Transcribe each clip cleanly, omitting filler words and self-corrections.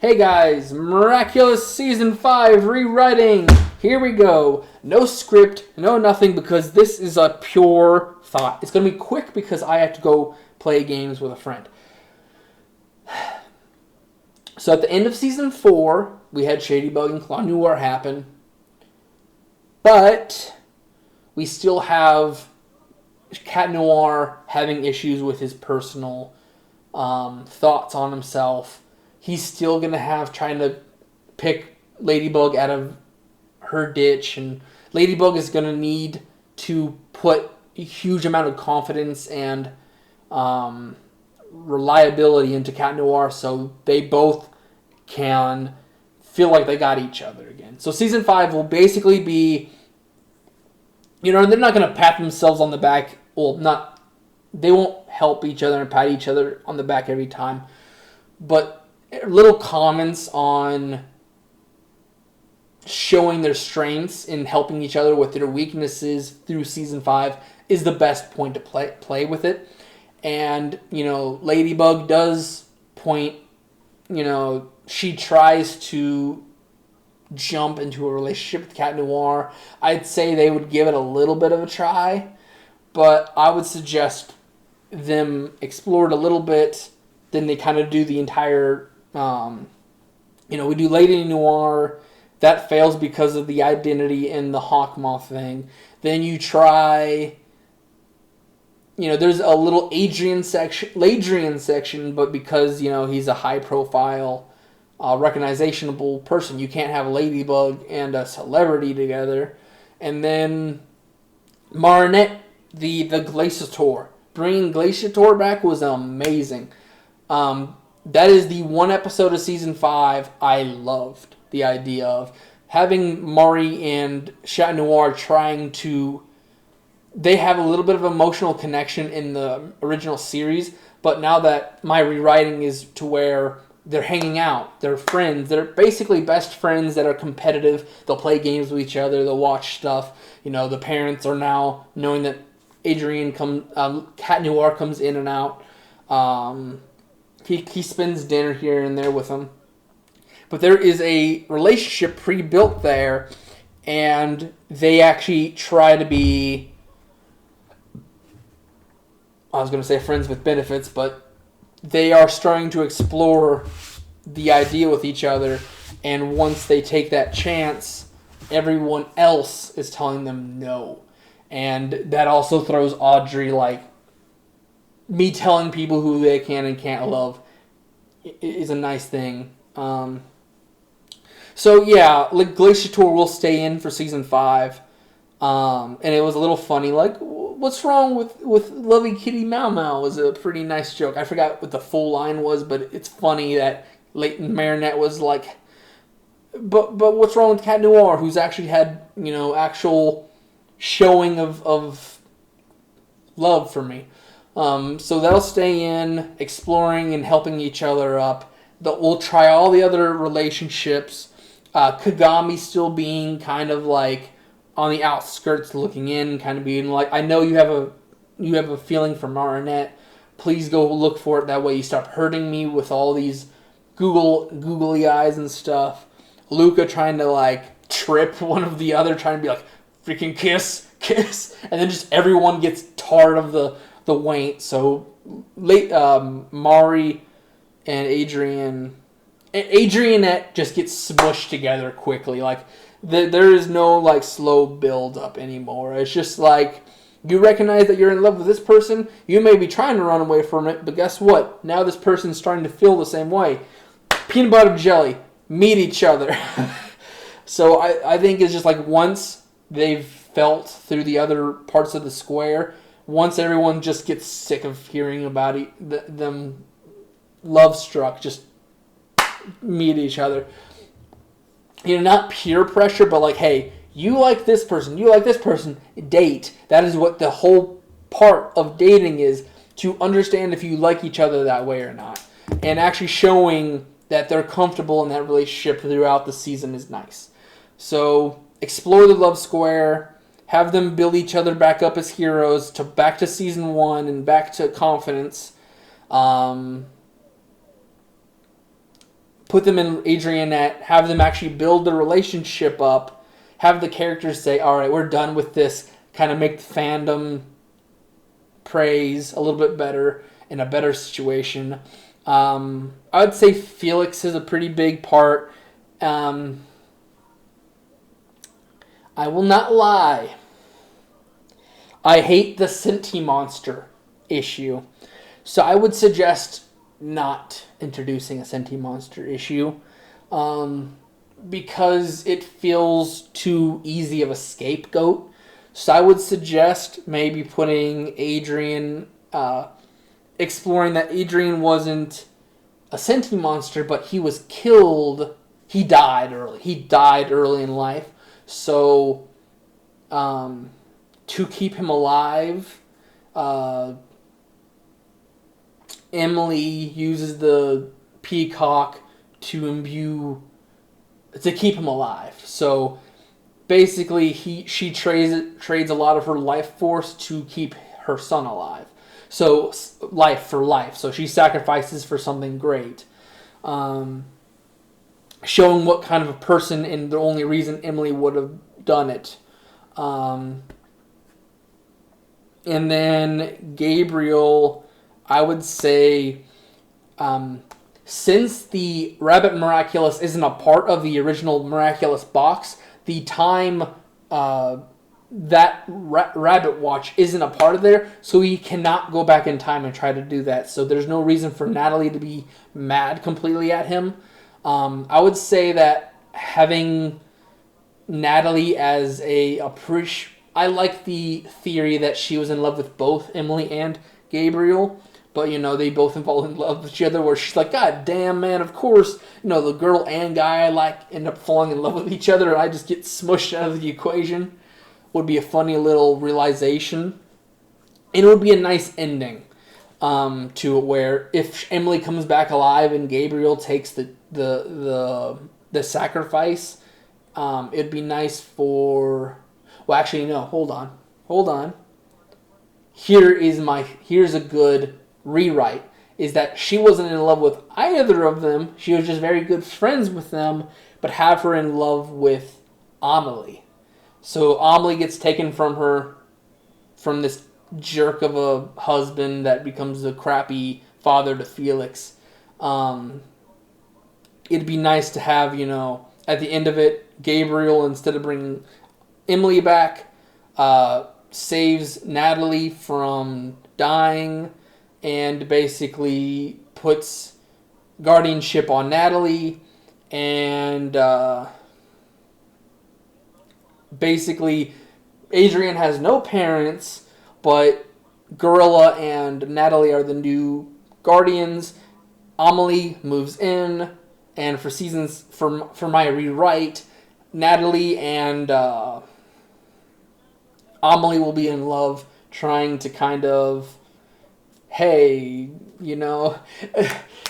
Hey guys, Miraculous Season 5 rewriting. Here we go. No script, no nothing, because this is a pure thought. It's going to be quick because I have to go play games with a friend. So at the end of Season 4, we had Shadybug and Claw Noir happen. But we still have Cat Noir having issues with his personal thoughts on himself. He's still going to have trying to pick Ladybug out of her ditch, and Ladybug is going to need to put a huge amount of confidence and reliability into Cat Noir so they both can feel like they got each other again. So Season 5 will basically be, they're not going to pat themselves on the back. Well, they won't help each other and pat each other on the back every time, but little comments on showing their strengths and helping each other with their weaknesses through Season 5 is the best point to play with it. And, Ladybug does point, she tries to jump into a relationship with Cat Noir. I'd say they would give it a little bit of a try, but I would suggest them explore it a little bit, then they kind of do the entire we do Lady Noir. That fails because of the identity and the Hawkmoth thing. Then you try, there's a little Ladrian section, but because, he's a high-profile, recognizable person, you can't have Ladybug and a celebrity together. And then Marinette, the Glaciator. Bringing Glaciator back was amazing. That is the one episode of Season 5 I loved. The idea of having Mari and Chat Noir trying to... They have a little bit of emotional connection in the original series, but now that my rewriting is to where they're hanging out, they're friends, they're basically best friends that are competitive, they'll play games with each other, they'll watch stuff. The parents are now knowing that Cat Noir comes in and out. He spends dinner here and there with them. But there is a relationship pre-built there, and they actually try to be, I was going to say friends with benefits, but they are starting to explore the idea with each other, and once they take that chance, everyone else is telling them no. And that also throws Audrey, me telling people who they can and can't love is a nice thing. So yeah, Glaciator will stay in for Season 5. And it was a little funny, what's wrong with Lovey Kitty Mau Mau was a pretty nice joke. I forgot what the full line was, but it's funny that Leighton Marinette was like, but what's wrong with Cat Noir, who's actually had, actual showing of love for me. So they'll stay in, exploring and helping each other up. We'll try all the other relationships. Kagami still being kind of on the outskirts looking in, kind of being I know you have a feeling for Marinette. Please go look for it. That way you stop hurting me with all these googly eyes and stuff. Luca trying to trip one of the other, trying to be freaking kiss. And then just everyone gets tired of the Waint. So Mari and Adrianette just gets smushed together quickly. There is no slow build up anymore. It's just you recognize that you're in love with this person. You may be trying to run away from it, but guess what? Now this person's starting to feel the same way. Peanut butter jelly, meet each other. So I think it's just once they've felt through the other parts of the square, once everyone just gets sick of hearing about them love struck, just meet each other. Not peer pressure, but hey, you like this person, date. That is what the whole part of dating is, to understand if you like each other that way or not. And actually showing that they're comfortable in that relationship throughout the season is nice. So explore the love square, have them build each other back up as heroes, back to Season 1 and back to confidence. put them in Adrianette, have them actually build the relationship up, have the characters say, all right, we're done with this, kind of make the fandom praise a little bit better in a better situation. I would say Felix is a pretty big part. I will not lie. I hate the Senti monster issue. So I would suggest not introducing a Senti monster issue. Because it feels too easy of a scapegoat. So I would suggest maybe putting Adrian, exploring that Adrian wasn't a Senti monster, but he was killed. He died early. He died early in life. So, to keep him alive, Emily uses the peacock to keep him alive. So basically, she trades a lot of her life force to keep her son alive. So life for life. So she sacrifices for something great. Showing what kind of a person and the only reason Emily would have done it. And then Gabriel, I would say, since the Rabbit Miraculous isn't a part of the original Miraculous box, the time that Rabbit Watch isn't a part of there, so he cannot go back in time and try to do that. So there's no reason for Natalie to be mad completely at him. I would say that having Natalie as I like the theory that she was in love with both Emily and Gabriel, but, they both fall in love with each other, where she's like, God damn, man, of course, the girl and guy I like end up falling in love with each other, and I just get smushed out of the equation. Would be a funny little realization. And it would be a nice ending to it, where if Emily comes back alive and Gabriel takes the sacrifice, it'd be nice for... Well, actually, no, hold on. Here's a good rewrite, is that she wasn't in love with either of them. She was just very good friends with them, but have her in love with Amelie. So Amelie gets taken from her, from this jerk of a husband that becomes a crappy father to Felix. It'd be nice to have, at the end of it, Gabriel, instead of bringing Emily back, saves Natalie from dying, and basically puts guardianship on Natalie, and basically Adrian has no parents, but Gorilla and Natalie are the new guardians. Amelie moves in, and for my rewrite, Natalie and Amelie will be in love, trying to kind of, hey,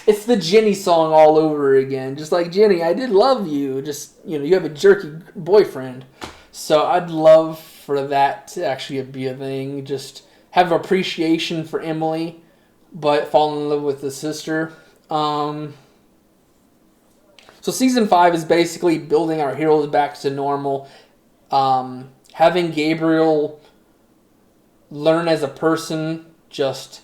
it's the Jenny song all over again. Just like, Jenny, I did love you. Just, you have a jerky boyfriend. So I'd love for that to actually be a thing. Just have appreciation for Emily, but fall in love with the sister. So season 5 is basically building our heroes back to normal. Having Gabriel learn as a person, just,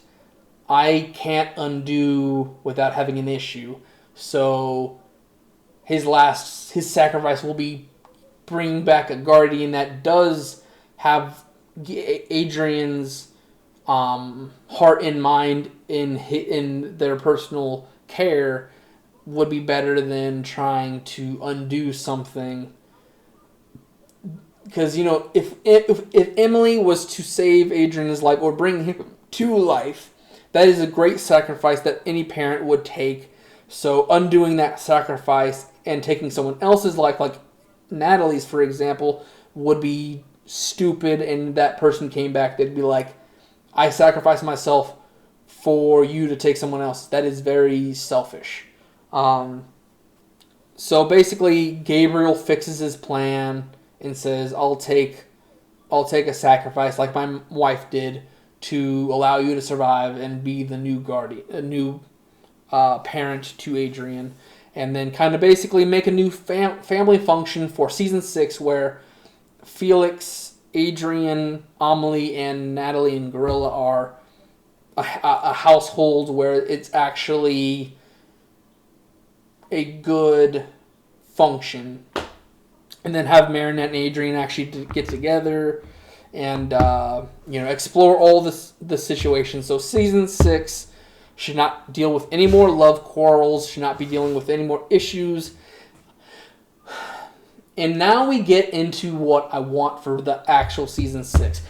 I can't undo without having an issue. So his sacrifice will be bringing back a guardian that does have Adrian's heart and mind in their personal care, would be better than trying to undo something. Because, if Emily was to save Adrian's life or bring him to life, that is a great sacrifice that any parent would take. So undoing that sacrifice and taking someone else's life, like Natalie's, for example, would be stupid, and that person came back, they'd be like, I sacrificed myself for you to take someone else. That is very selfish. So basically, Gabriel fixes his plan and says, I'll take a sacrifice like my wife did to allow you to survive and be the new guardian, a new parent to Adrian. and then kind of basically make a new family function for season 6 where Felix, Adrian, Amelie, and Natalie and Gorilla are a household where it's actually a good function. And then have Marinette and Adrian actually get together and explore all the situations. So season 6 should not deal with any more love quarrels, should not be dealing with any more issues. And now we get into what I want for the actual season 6.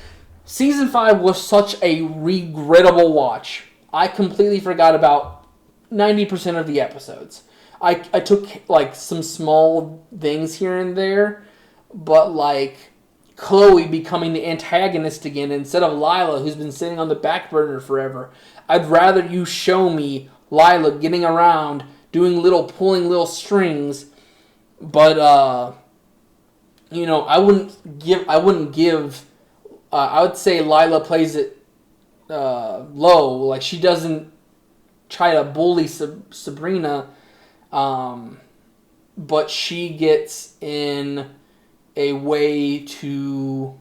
Season 5 was such a regrettable watch. I completely forgot about 90% of the episodes. I took like some small things here and there, but like Chloe becoming the antagonist again instead of Lila, who's been sitting on the back burner forever. I'd rather you show me Lila getting around, pulling little strings, but I wouldn't give. I would say Lila plays it low, like she doesn't try to bully Sabrina, but she gets in a way to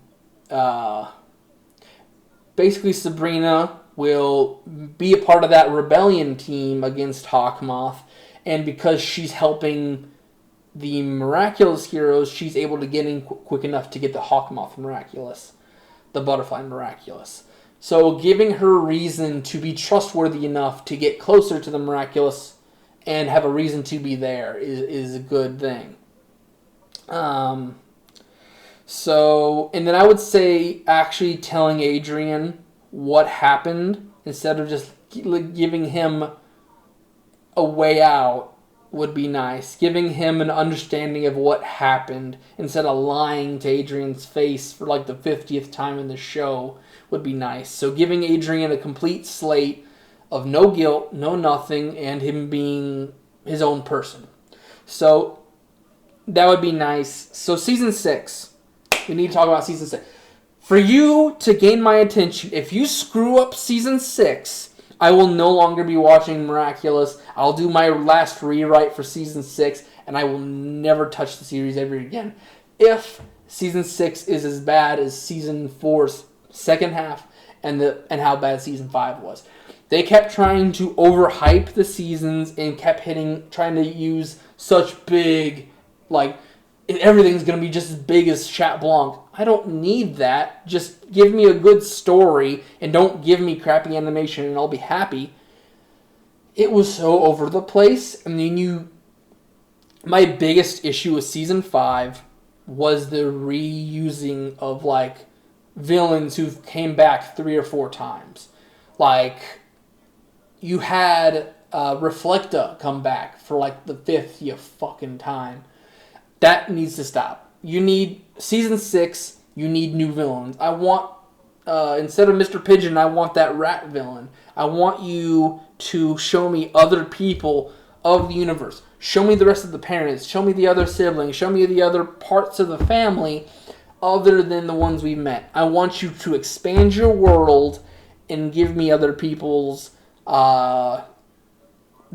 basically Sabrina will be a part of that rebellion team against Hawkmoth, and because she's helping the Miraculous heroes, she's able to get in quick enough to get the Hawkmoth Miraculous, the Butterfly Miraculous. So giving her reason to be trustworthy enough to get closer to the Miraculous and have a reason to be there is a good thing. So, and then I would say actually telling Adrian what happened instead of just giving him a way out would be nice. Giving him an understanding of what happened instead of lying to Adrian's face for like the 50th time in the show would be nice. So giving Adrian a complete slate of no guilt, no nothing, and him being his own person. So that would be nice. So season 6. We need to talk about season 6. For you to gain my attention, if you screw up season 6, I will no longer be watching Miraculous. I'll do my last rewrite for season 6, and I will never touch the series ever again. If season 6 is as bad as season 4's second half and how bad season 5 was. They kept trying to overhype the seasons and kept trying to use such big, like, everything's going to be just as big as Chat Blanc. I don't need that. Just give me a good story and don't give me crappy animation and I'll be happy. It was so over the place. I mean, my biggest issue with season 5 was the reusing of, like, villains who came back 3 or 4 times. Like, you had Reflecta come back for, like, the 50th fucking time. That needs to stop. You need, season 6, you need new villains. I want, instead of Mr. Pigeon, I want that rat villain. I want you to show me other people of the universe. Show me the rest of the parents. Show me the other siblings. Show me the other parts of the family other than the ones we've met. I want you to expand your world and give me other people's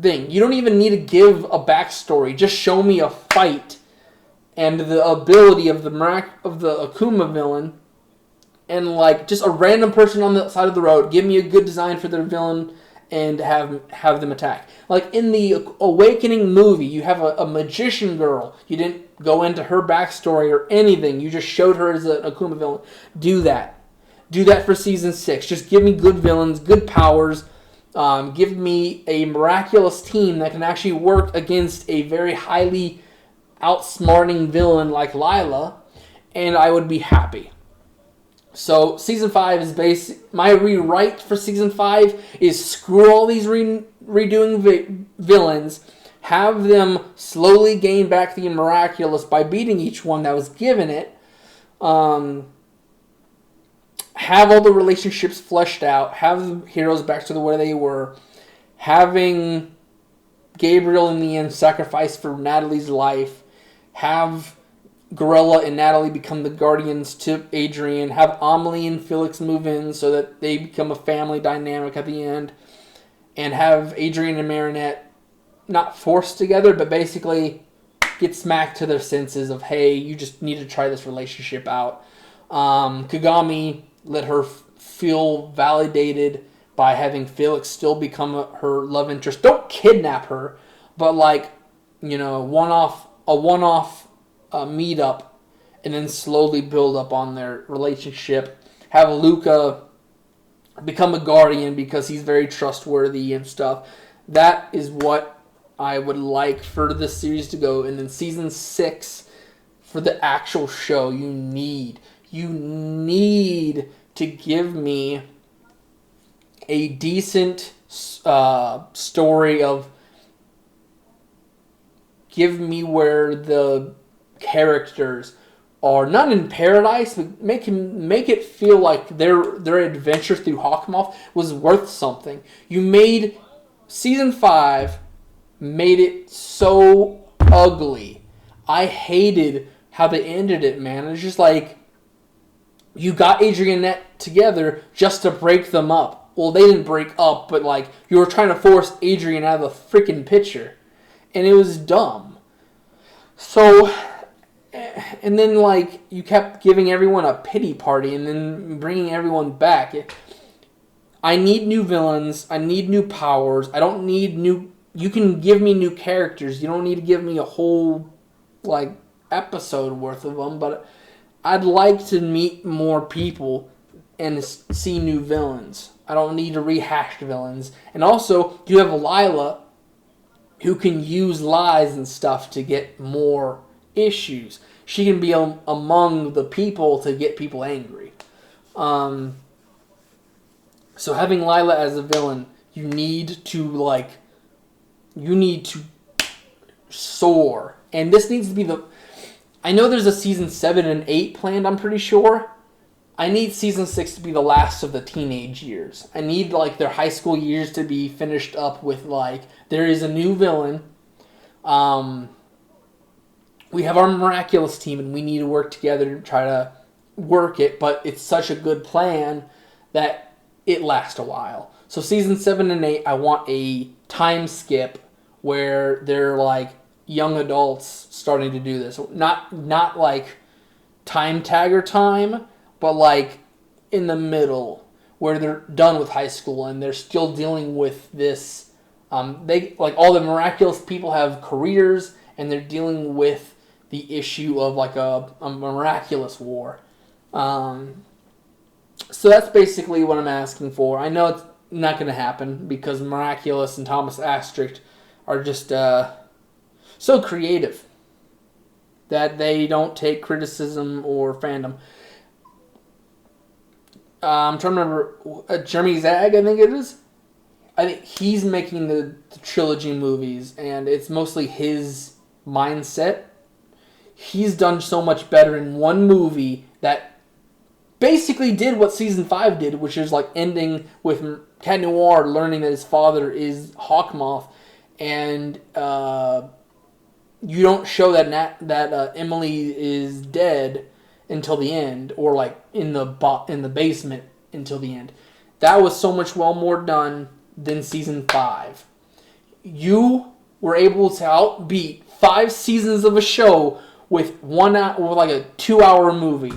thing. You don't even need to give a backstory. Just show me a fight and the ability of the Akuma villain, and like just a random person on the side of the road. Give me a good design for their villain and have them attack. Like in the Awakening movie, you have a magician girl. You didn't go into her backstory or anything. You just showed her as an Akuma villain. Do that. Do that for season 6. Just give me good villains, good powers. Give me a miraculous team that can actually work against a very highly outsmarting villain like Lila, and I would be happy. So season 5 is my rewrite for season 5 is screw all these redoing villains, have them slowly gain back the Miraculous by beating each one that was given it, have all the relationships fleshed out, have the heroes back to the way they were, having Gabriel in the end sacrifice for Natalie's life, have Gorilla and Natalie become the guardians to Adrian, have Amelie and Felix move in so that they become a family dynamic at the end, and have Adrian and Marinette not forced together, but basically get smacked to their senses of, hey, you just need to try this relationship out. Kagami let her feel validated by having Felix still become her love interest. Don't kidnap her, but like, a one-off meetup, and then slowly build up on their relationship. Have Luca become a guardian because he's very trustworthy and stuff. That is what I would like for this series to go. And then season 6, for the actual show, you need to give me a decent story of, give me where the characters are not in paradise, but make it feel like their adventure through Hawkmoth was worth something. You made season 5 made it so ugly. I hated how they ended it, man. It's just like, you got Adrianette together just to break them up. Well, they didn't break up, but like, you were trying to force Adrian out of the freaking picture, and it was dumb. So, and then like, you kept giving everyone a pity party and then bringing everyone back. I need new villains. I need new powers. I don't need new... You can give me new characters. You don't need to give me a whole like episode worth of them, but I'd like to meet more people and see new villains. I don't need to rehash villains. And also, you have Lila, who can use lies and stuff to get more issues. She can be among the people to get people angry. So having Lila as a villain, you need to soar. And this needs to be I know there's a season 7 and 8 planned, I'm pretty sure. I need season 6 to be the last of the teenage years. I need like their high school years to be finished up with like, there is a new villain. We have our Miraculous team and we need to work together to try to work it, but it's such a good plan that it lasts a while. So season 7 and 8, I want a time skip where they're like young adults starting to do this. Not like time tagger time, but like in the middle where they're done with high school and they're still dealing with this. They like all the Miraculous people have careers and they're dealing with the issue of like a Miraculous war. So that's basically what I'm asking for. I know it's not going to happen because Miraculous and Thomas Astrict are just so creative that they don't take criticism or fandom. I'm trying to remember, Jeremy Zag, I think it is. I think he's making the trilogy movies, and it's mostly his mindset. He's done so much better in one movie that basically did what season 5 did, which is like ending with Cat Noir learning that his father is Hawkmoth, and you don't show that Emily is dead until the end, or like in the basement until the end. That was so much more done than season 5. You were able to outbeat 5 seasons of a show with like a 2-hour movie.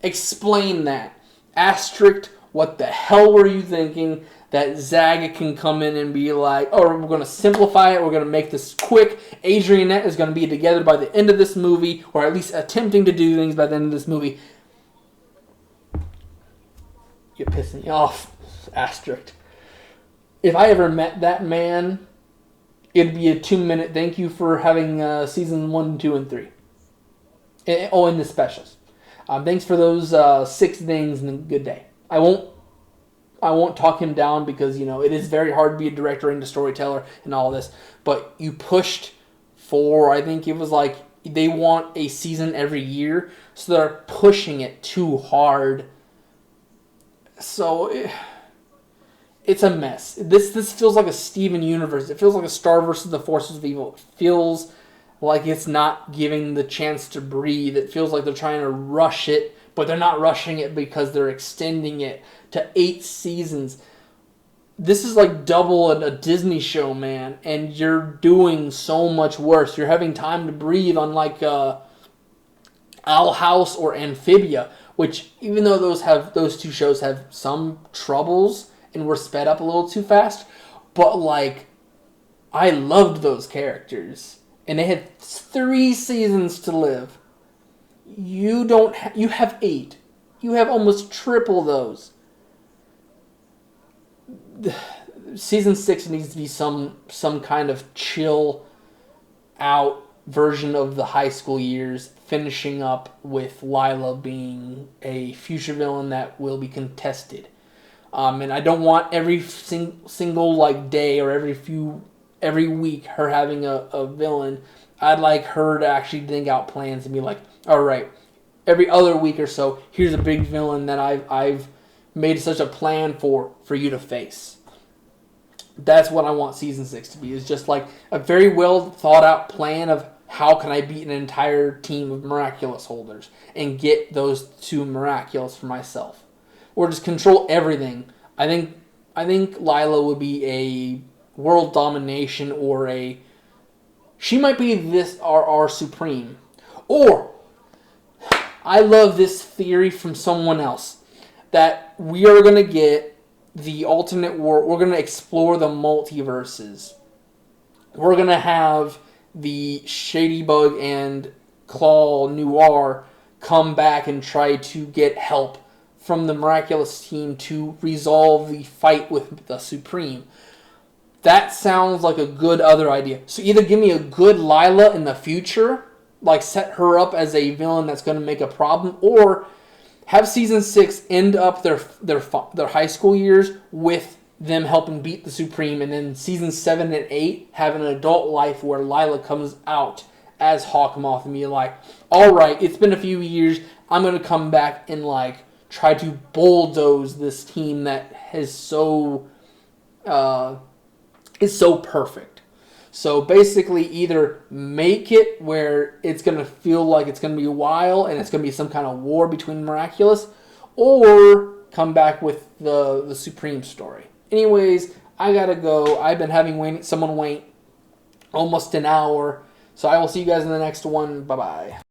Explain that. Asterisk, what the hell were you thinking? That Zag can come in and be like, oh, we're going to simplify it. We're going to make this quick. Adrianette is going to be together by the end of this movie, or at least attempting to do things by the end of this movie. You're pissing me off, Asterisk. If I ever met that man, it'd be a 2-minute thank you for having season 1, 2, and 3. And the specials. Thanks for those 6 things and a good day. I won't talk him down because, it is very hard to be a director and a storyteller and all this. But you pushed for, I think it was like, they want a season every year. So they're pushing it too hard. So it's a mess. This feels like a Steven Universe. It feels like a Star versus the Forces of Evil. It feels like it's not giving the chance to breathe. It feels like they're trying to rush it, but they're not rushing it because they're extending it to 8 seasons. this is like double a Disney show, man, and you're doing so much worse. You're having time to breathe, unlike Owl House or Amphibia, which even though those two shows have some troubles and were sped up a little too fast, but like I loved those characters, and they had 3 seasons to live. You have 8. You have almost triple those. Season 6 needs to be some kind of chill out version of the high school years, finishing up with Lila being a future villain that will be contested. And I don't want every single like day or every week her having a villain. I'd like her to actually think out plans and be like, all right, every other week or so, here's a big villain that I've made such a plan for you to face. That's what I want season 6 to be. Is just like a very well thought out plan of how can I beat an entire team of Miraculous holders and get those 2 Miraculous for myself, or just control everything. I think Lila would be a world domination, or she might be our Supreme. Or I love this theory from someone else that we are going to get the alternate world. We're going to explore the multiverses. We're going to have the Shadybug and Claw Noir come back and try to get help from the Miraculous team to resolve the fight with the Supreme. That sounds like a good other idea. So either give me a good Lila in the future, like set her up as a villain that's going to make a problem, or have season 6 end up their high school years with them helping beat the Supreme, and then season 7 and 8 have an adult life where Lila comes out as Hawkmoth and be like, all right, it's been a few years, I'm going to come back and like try to bulldoze this team that is so perfect. So basically either make it where it's going to feel like it's going to be a while and it's going to be some kind of war between Miraculous, or come back with the Supreme story. Anyways, I gotta go. I've been having someone wait almost an hour. So I will see you guys in the next one. Bye-bye.